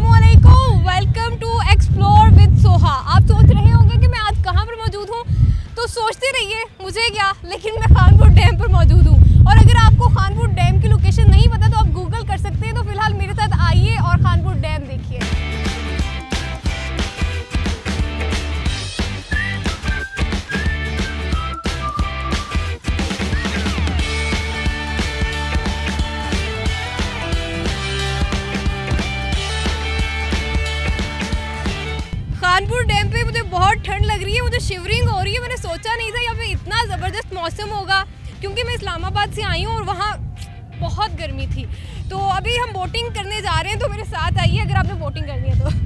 अस्सलामुअलैकुम, welcome to explore with Soha. आप सोच रहे होंगे कि मैं आज कहाँ पर मौजूद हूँ, तो सोचते रहिए, मुझे क्या, लेकिन मैं खानपुर डैम पर मौजूद हूँ। और अगर आपको खानपुर डैम की लोकेशन नहीं पता तो आप गूगल कर सकते हैं। तो फिलहाल मेरे साथ आइए और खानपुर डैम देखिए। खानपुर डैम पे मुझे बहुत ठंड लग रही है, मुझे शिवरिंग हो रही है। मैंने सोचा नहीं था यहाँ पे इतना ज़बरदस्त मौसम होगा, क्योंकि मैं इस्लामाबाद से आई हूँ और वहाँ बहुत गर्मी थी। तो अभी हम बोटिंग करने जा रहे हैं, तो मेरे साथ आइए अगर आपने बोटिंग करनी है तो।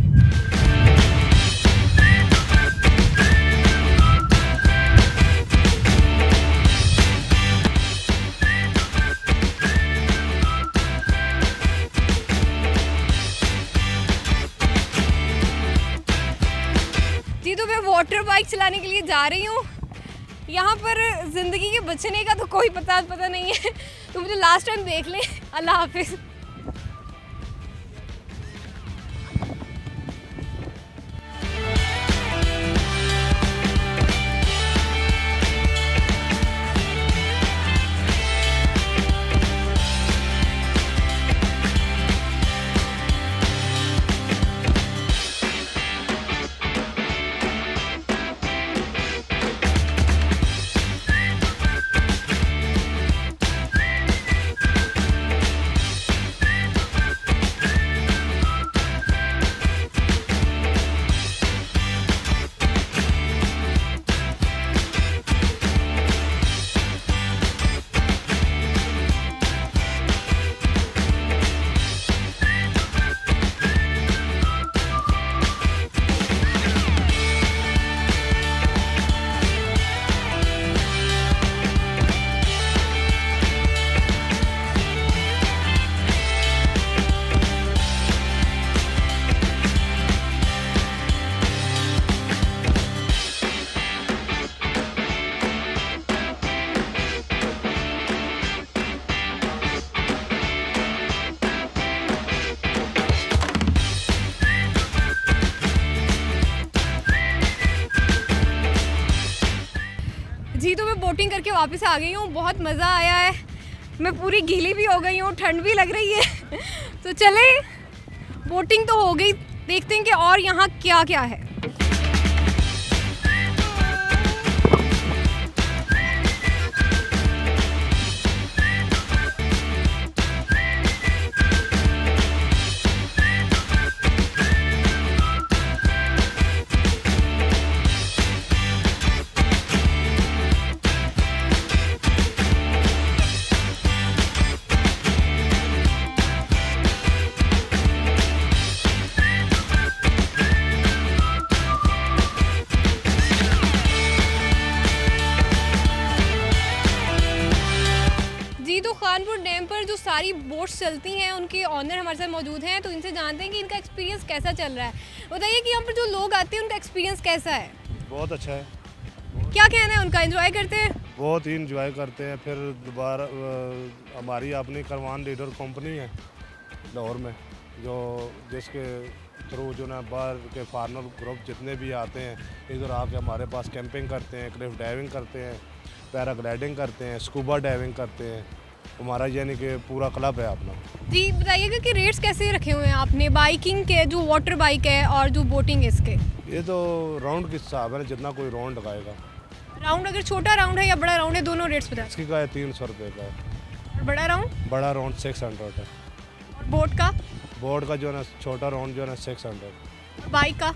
जी, तो मैं वाटर बाइक चलाने के लिए जा रही हूँ। यहाँ पर ज़िंदगी के बचने का तो कोई पता नहीं है, तो मुझे लास्ट टाइम देख लें। अल्लाह हाफिज़। जी, तो मैं बोटिंग करके वापस आ गई हूँ। बहुत मज़ा आया है, मैं पूरी गीली भी हो गई हूँ, ठंड भी लग रही है। तो चले, बोटिंग तो हो गई, देखते हैं कि और यहाँ क्या क्या है। तो खानपुर डैम पर जो सारी बोट्स चलती हैं, उनके ऑनर हमारे साथ मौजूद हैं, तो इनसे जानते हैं कि इनका एक्सपीरियंस कैसा चल रहा है। बताइए कि यहाँ पर जो लोग आते हैं उनका एक्सपीरियंस कैसा है? बहुत अच्छा है। क्या कहना है उनका? एंजॉय करते हैं? बहुत ही एंजॉय करते हैं। फिर दोबारा हमारी अपनी करवान लीडर कंपनी है लाहौर में, जो जिसके थ्रू जो ना बाहर के फार्मर ग्रुप जितने भी आते हैं इधर आके हमारे पास कैंपिंग करते हैं, क्लिफ डाइविंग करते हैं, पैराग्लाइडिंग करते हैं, स्कूबा डाइविंग करते हैं। हमारा यानी कि पूरा क्लब है अपना। जी, बताइएगा कि रेट्स कैसे रखे हुए हैं आपने बाइकिंग के, जो वाटर बाइक है और जो बोटिंग है इसके? ये तो राउंड के हिसाब है, जितना कोई राउंड लगाएगा। राउंड अगर छोटा राउंड है या बड़ा राउंड है, दोनों रेट्स बता। इसकी का है 300 रुपये का है। और बड़ा राउंड? बड़ा राउंड 600 है। और बोट का? बोट का जो है ना छोटा राउंड जो है ना 600। बाइक का?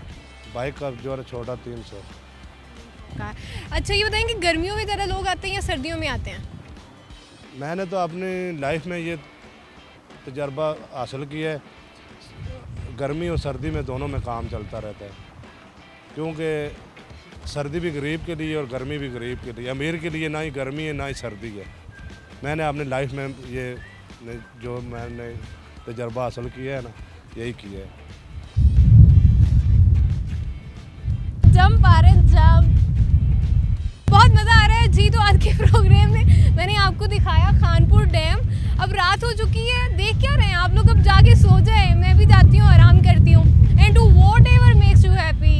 बाइक का जो है छोटा 300 का। अच्छा, ये बताएंगे गर्मियों में ज़्यादा लोग आते हैं या सर्दियों में आते हैं? मैंने तो अपनी लाइफ में ये तजर्बा हासिल किया है, गर्मी और सर्दी में दोनों में काम चलता रहता है, क्योंकि सर्दी भी गरीब के लिए और गर्मी भी गरीब के लिए। अमीर के लिए ना ही गर्मी है ना ही सर्दी है। मैंने अपनी लाइफ में ये जो मैंने तजर्बा हासिल किया है ना, यही किया है। जंप आ रहे जंप, बहुत बहुत मज़ा आ रहा है जी। तो आज के प्रोग्राम में मैंने आपको दिखाया खानपुर डैम। अब रात हो चुकी है, देख क्या रहे हैं आप लोग, अब जाके सो जाए, मैं भी जाती हूँ, आराम करती हूँ। And do whatever makes you happy.